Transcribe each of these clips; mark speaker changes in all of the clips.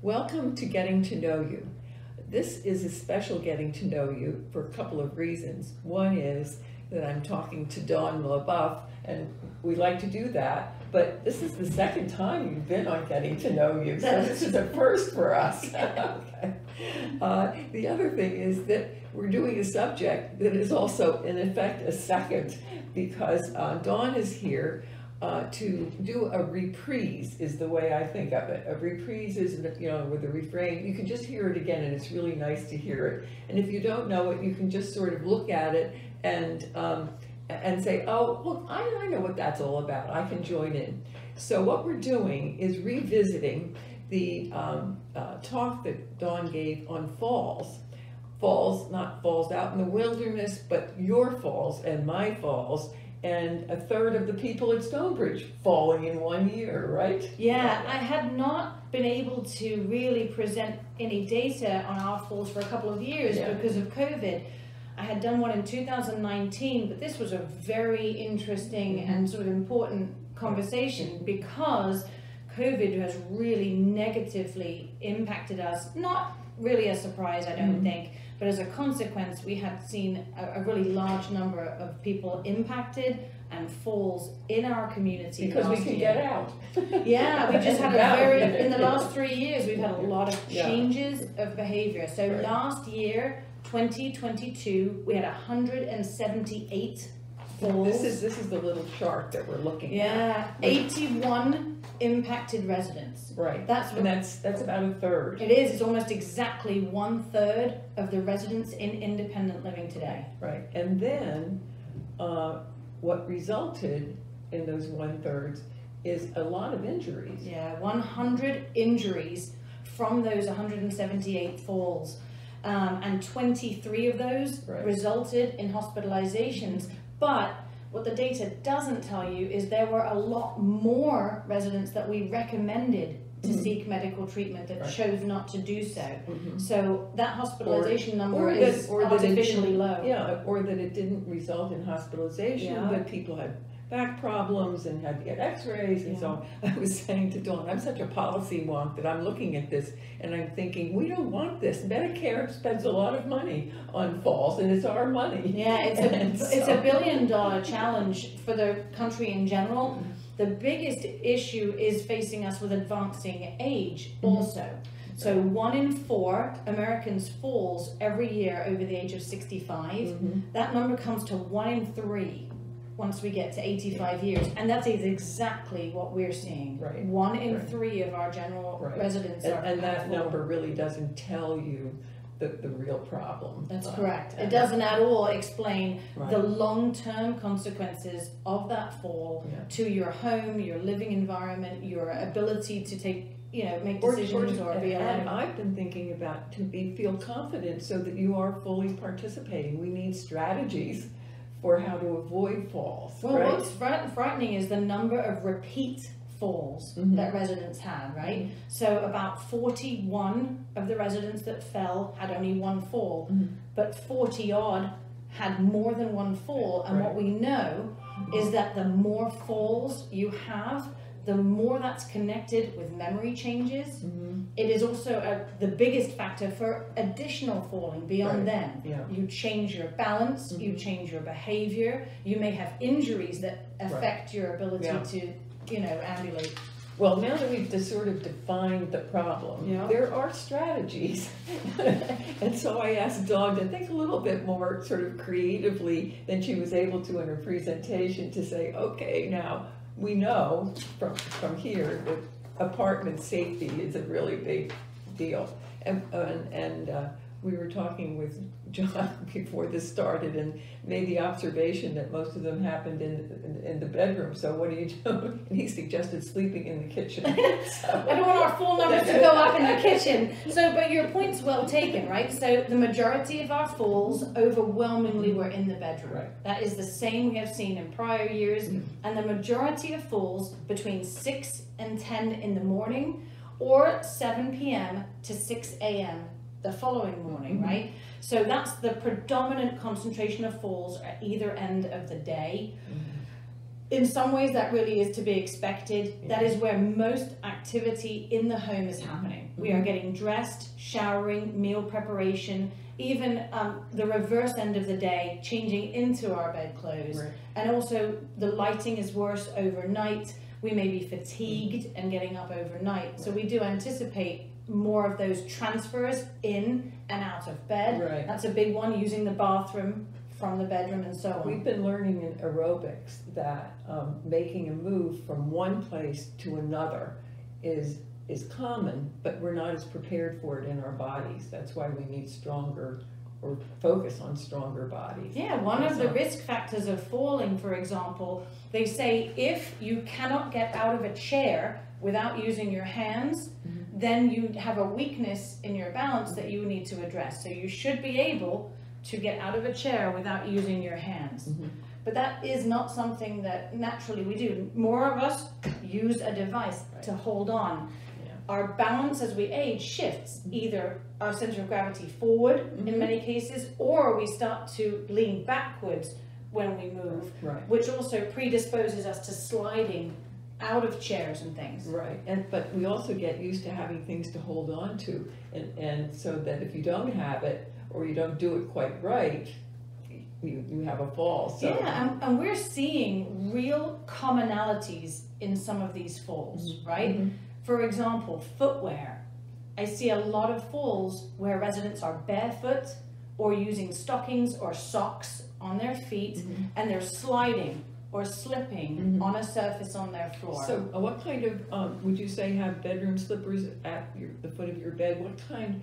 Speaker 1: Welcome to Getting to Know You. This is a special Getting to Know You for a couple of reasons. One is that I'm talking to Dawn LeBoeuf, and we like to do that, but this is the second time you've been on Getting to Know You, so this is a first for us. Okay. The other thing is that we're doing a subject that is also, in effect, a second, because Dawn is here to do a reprise, is the way I think of it. A reprise is, with a refrain, you can just hear it again, and it's really nice to hear it. And if you don't know it, you can just sort of look at it and say, oh, look, I know what that's all about. I can join in. So what we're doing is revisiting the talk that Dawn gave on falls. Falls, not falls out in the wilderness, but your falls and my falls. And a third of the people at Stonebridge falling in 1 year, right?
Speaker 2: Yeah, I had not been able to really present any data on our falls for a couple of years because of COVID. I had done one in 2019, but this was a very interesting and sort of important conversation because COVID has really negatively impacted us. Not really a surprise, I don't think, but as a consequence, we had seen a really large number of people impacted and falls in our community.
Speaker 1: Because we can get out.
Speaker 2: Yeah, we just had in the last 3 years, we've had a lot of changes of behavior. So last year, 2022, we had 178 falls.
Speaker 1: This is the little chart that we're looking at.
Speaker 2: Yeah, 81 impacted residents.
Speaker 1: Right.
Speaker 2: That's
Speaker 1: about a third.
Speaker 2: It is. It's almost exactly 1/3 of the residents in independent living today.
Speaker 1: Right. And then what resulted in those 1/3 is a lot of injuries.
Speaker 2: Yeah, 100 injuries from those 178 falls. And 23 of those resulted in hospitalizations. But what the data doesn't tell you is there were a lot more residents that we recommended to seek medical treatment that chose not to do so. So that hospitalization number is artificially low.
Speaker 1: Yeah, or that it didn't result in hospitalization, but people had back problems and had to get x-rays and so on. I was saying to Dawn, I'm such a policy wonk that I'm looking at this and I'm thinking, we don't want this. Medicare spends a lot of money on falls and it's our money.
Speaker 2: Yeah, it's a $1 billion challenge for the country in general. The biggest issue is facing us with advancing age also. So 1 in 4 Americans falls every year over the age of 65. That number comes to 1 in 3 once we get to 85 years. And that is exactly what we're seeing. 1 in 3 of our general residents are.
Speaker 1: And that number really doesn't tell you the real problem.
Speaker 2: That's correct. It doesn't at all explain the long-term consequences of that fall to your home, your living environment, your ability to make decisions or be alone.
Speaker 1: And I've been thinking about feel confident so that you are fully participating. We need strategies for how to avoid falls.
Speaker 2: Well, what's frightening is the number of repeat falls that residents had, right? So about 41 of the residents that fell had only 1 fall, but 40 odd had more than 1 fall. And what we know is that the more falls you have, the more that's connected with memory changes. It is also the biggest factor for additional falling beyond them. You change your balance, you change your behavior, you may have injuries that affect your ability to, ambulate.
Speaker 1: Well, now that we've sort of defined the problem, there are strategies. And so I asked Dawn to think a little bit more sort of creatively than she was able to in her presentation to say, okay, now, we know from here that apartment safety is a really big deal. And we were talking with John before this started and made the observation that most of them happened in the bedroom. So what do you do? And he suggested sleeping in the kitchen. So.
Speaker 2: I don't want our full numbers to go up in the kitchen. So, but your point's well taken, right? So the majority of our falls overwhelmingly were in the bedroom. That is the same we have seen in prior years. And the majority of falls between 6 and 10 in the morning or 7 p.m. to 6 a.m. the following morning, right? So that's the predominant concentration of falls at either end of the day. In some ways that really is to be expected.
Speaker 1: Yeah.
Speaker 2: That is where most activity in the home is happening. We are getting dressed, showering, meal preparation, even the reverse end of the day, changing into our bedclothes.
Speaker 1: Right.
Speaker 2: And also the lighting is worse overnight. We may be fatigued and getting up overnight. So we do anticipate more of those transfers in and out of bed.
Speaker 1: Right.
Speaker 2: That's a big one, using the bathroom from the bedroom and so on.
Speaker 1: We've been learning in aerobics that making a move from one place to another is common, but we're not as prepared for it in our bodies. That's why we need stronger, or focus on stronger bodies.
Speaker 2: Yeah, one of the risk factors of falling, for example, they say if you cannot get out of a chair without using your hands, then you have a weakness in your balance that you need to address. So you should be able to get out of a chair without using your hands. But that is not something that naturally we do. More of us use a device to hold on.
Speaker 1: Yeah.
Speaker 2: Our balance as we age shifts, either our center of gravity forward in many cases, or we start to lean backwards when we move,
Speaker 1: Right.
Speaker 2: which also predisposes us to sliding out of chairs and things.
Speaker 1: Right, but we also get used to having things to hold on to, and so that if you don't have it, or you don't do it quite right, you have a fall. So.
Speaker 2: Yeah, and we're seeing real commonalities in some of these falls, right? For example, footwear. I see a lot of falls where residents are barefoot or using stockings or socks on their feet, and they're sliding or slipping on a surface on their floor.
Speaker 1: So what kind of, would you say, have bedroom slippers at the foot of your bed? What kind,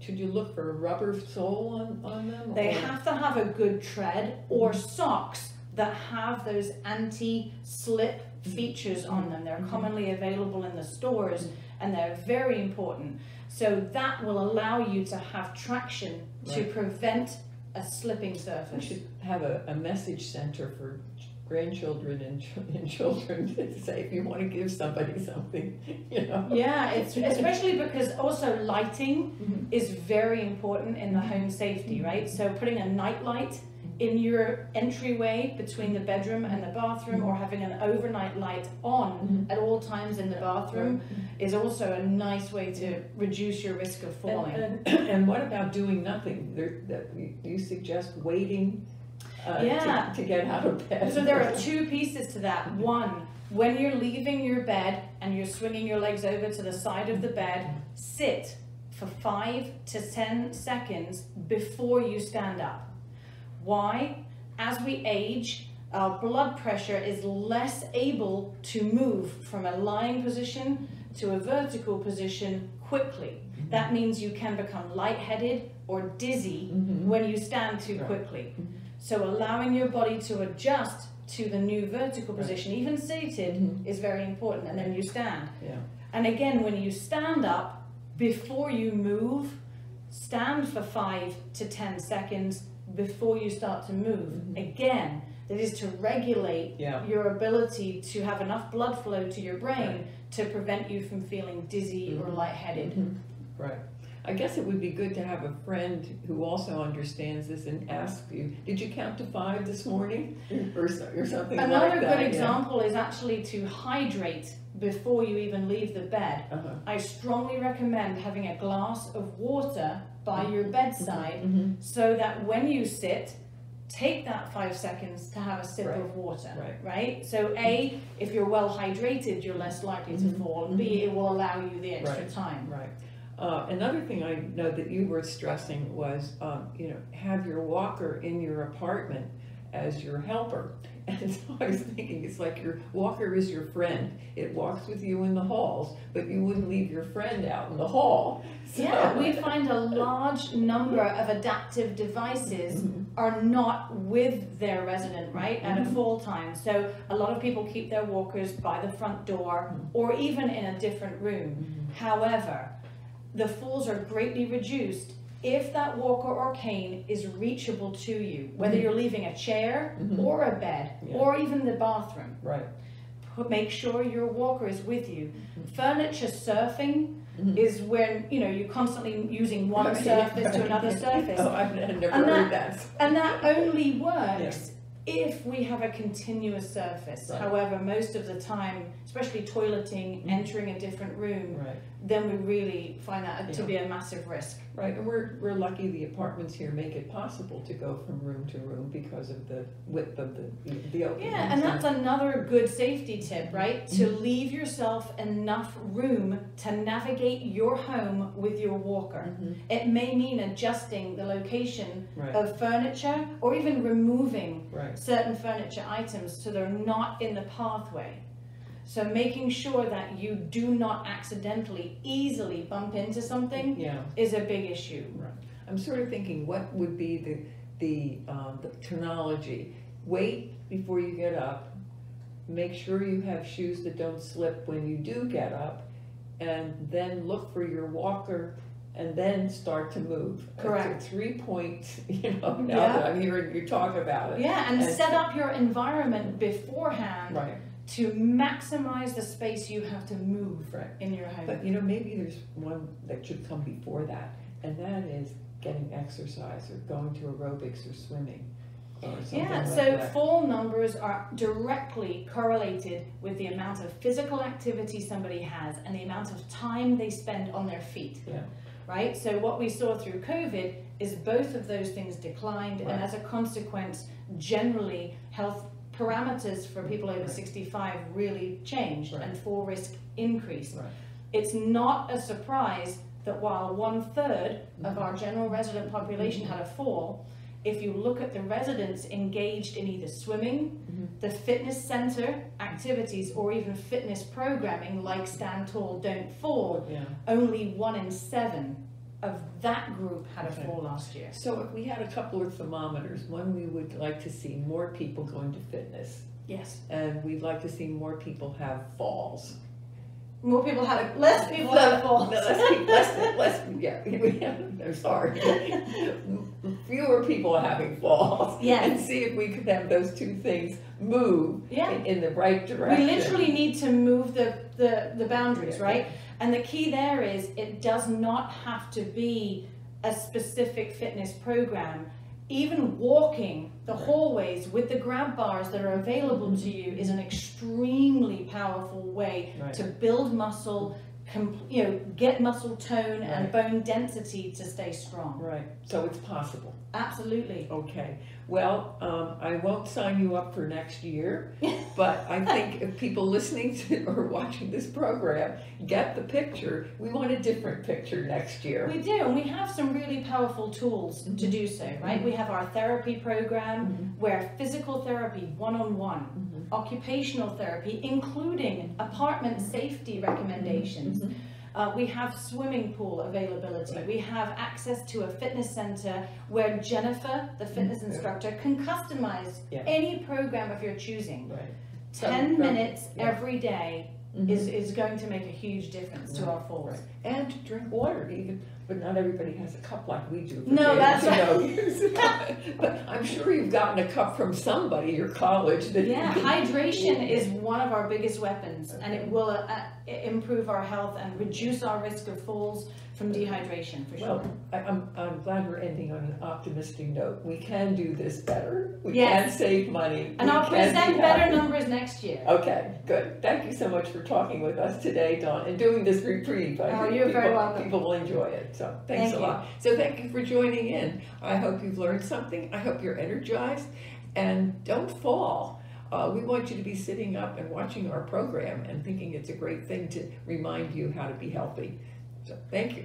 Speaker 1: should you look for a rubber sole on them?
Speaker 2: They have to have a good tread, or socks that have those anti-slip features on them. They're commonly available in the stores, and they're very important. So that will allow you to have traction to prevent a slipping surface.
Speaker 1: We should have a message center for grandchildren and children to say if you want to give somebody something, you know.
Speaker 2: Yeah, it's especially because also lighting is very important in the home safety, right? So putting a night light in your entryway between the bedroom and the bathroom, or having an overnight light on at all times in the bathroom is also a nice way to reduce your risk of falling.
Speaker 1: And what about doing nothing? Do you suggest waiting to get out of bed?
Speaker 2: So there are two pieces to that. One, when you're leaving your bed and you're swinging your legs over to the side of the bed, sit for 5 to 10 seconds before you stand up. Why? As we age, our blood pressure is less able to move from a lying position to a vertical position quickly. That means you can become lightheaded or dizzy when you stand too quickly. So allowing your body to adjust to the new vertical position, even seated, is very important. And then you stand.
Speaker 1: Yeah.
Speaker 2: And again, when you stand up, before you move, stand for 5 to 10 seconds before you start to move. Again, that is to regulate your ability to have enough blood flow to your brain to prevent you from feeling dizzy or lightheaded.
Speaker 1: Right. I guess it would be good to have a friend who also understands this and ask you, did you count to 5 this morning? Or something
Speaker 2: Another
Speaker 1: like that.
Speaker 2: good example is actually to hydrate before you even leave the bed. I strongly recommend having a glass of water by your bedside so that when you sit, take that 5 seconds to have a sip of water, right? So A, if you're well hydrated, you're less likely to fall, and B, it will allow you the extra time.
Speaker 1: Right. Another thing I know that you were stressing was, have your walker in your apartment as your helper. And so I was thinking, it's like your walker is your friend. It walks with you in the halls, but you wouldn't leave your friend out in the hall. So.
Speaker 2: Yeah, we find a large number of adaptive devices are not with their resident, right, at a fall time. So a lot of people keep their walkers by the front door or even in a different room. However, the falls are greatly reduced if that walker or cane is reachable to you, whether you're leaving a chair or a bed or even the bathroom.
Speaker 1: Right.
Speaker 2: Make sure your walker is with you. Furniture surfing is when you're constantly using one surface to another surface.
Speaker 1: Oh, I've never heard that.
Speaker 2: And that only works if we have a continuous surface.
Speaker 1: Right.
Speaker 2: However, most of the time, especially toileting, entering a different room,
Speaker 1: Right.
Speaker 2: then we really find that to
Speaker 1: Yeah.
Speaker 2: be a massive risk.
Speaker 1: Right, and we're lucky the apartments here make it possible to go from room to room because of the width of the openings.
Speaker 2: Yeah, and that's another good safety tip, right? To leave yourself enough room to navigate your home with your walker. It may mean adjusting the location
Speaker 1: Right.
Speaker 2: of furniture or even removing
Speaker 1: Right.
Speaker 2: certain furniture items so they're not in the pathway. So making sure that you do not accidentally easily bump into something
Speaker 1: Yeah.
Speaker 2: is a big issue.
Speaker 1: Right. I'm sort of thinking, what would be the terminology? Wait before you get up. Make sure you have shoes that don't slip when you do get up, and then look for your walker, and then start to move.
Speaker 2: Correct.
Speaker 1: It's 3 points. Now
Speaker 2: Yeah.
Speaker 1: that I'm hearing you talk about it.
Speaker 2: Yeah, and set up your environment beforehand
Speaker 1: Right.
Speaker 2: to maximize the space you have to move
Speaker 1: Right.
Speaker 2: in your home.
Speaker 1: But maybe there's one that should come before that, and that is getting exercise or going to aerobics or swimming or something
Speaker 2: Yeah,
Speaker 1: like
Speaker 2: so
Speaker 1: that.
Speaker 2: fall numbers are directly correlated with the amount of physical activity somebody has and the amount of time they spend on their feet.
Speaker 1: Yeah.
Speaker 2: Right? So what we saw through COVID is both of those things declined,
Speaker 1: Right.
Speaker 2: and as a consequence, generally health parameters for people over
Speaker 1: Right.
Speaker 2: 65 really changed
Speaker 1: Right.
Speaker 2: and fall risk increased.
Speaker 1: Right.
Speaker 2: It's not a surprise that while 1/3 of our general resident population had a fall, if you look at the residents engaged in either swimming, the fitness center activities, or even fitness programming like Stand Tall, Don't Fall,
Speaker 1: Yeah.
Speaker 2: only 1 in 7 of that group had a
Speaker 1: Okay.
Speaker 2: fall last year.
Speaker 1: So if we had a couple of thermometers, one, we would like to see more people going to fitness,
Speaker 2: Yes.
Speaker 1: and we'd like to see more people have falls.
Speaker 2: More people have, less people have falls.
Speaker 1: No, I'm sorry. Fewer people are having falls.
Speaker 2: Yes.
Speaker 1: And see if we could have those two things move
Speaker 2: Yeah.
Speaker 1: in the right
Speaker 2: We
Speaker 1: direction.
Speaker 2: literally need to move the boundaries,
Speaker 1: Yeah.
Speaker 2: right? And the key there is it does not have to be a specific fitness program. Even walking the hallways with the grab bars that are available to you is an extremely powerful way
Speaker 1: Right.
Speaker 2: to build muscle, get muscle tone and bone density to stay strong.
Speaker 1: Right, so it's possible.
Speaker 2: Absolutely.
Speaker 1: Okay, well, I won't sign you up for next year, but I think if people listening to or watching this program get the picture, we want a different picture next year.
Speaker 2: We do, and we have some really powerful tools to do so, right? We have our therapy program where physical therapy, one-on-one, occupational therapy, including apartment safety recommendations. We have swimming pool availability.
Speaker 1: Right.
Speaker 2: We have access to a fitness center where Jennifer, the fitness instructor, can customize any program of your choosing.
Speaker 1: Right.
Speaker 2: 10 minutes every day is going to make a huge difference to our falls.
Speaker 1: Right. And to drink water even, but not everybody has a cup like we do.
Speaker 2: No, that's
Speaker 1: right. But I'm sure you've gotten a cup from somebody, your college. That
Speaker 2: Hydration is one of our biggest weapons, and it will improve our health and reduce our risk of falls from dehydration, for sure.
Speaker 1: Well, I'm glad we're ending on an optimistic note. We can do this better. We
Speaker 2: Yes.
Speaker 1: can save money.
Speaker 2: And
Speaker 1: We
Speaker 2: I'll
Speaker 1: can
Speaker 2: present
Speaker 1: be
Speaker 2: better
Speaker 1: happy.
Speaker 2: numbers next year.
Speaker 1: Okay, good. Thank you so much for talking with us today, Dawn, and doing this reprieve. I think
Speaker 2: You're very welcome.
Speaker 1: People will enjoy it. So thanks
Speaker 2: Thank
Speaker 1: a lot. So thank you for joining in. I hope you've learned something. I hope you're energized, and don't fall. We want you to be sitting up and watching our program and thinking it's a great thing to remind you how to be healthy. So thank you.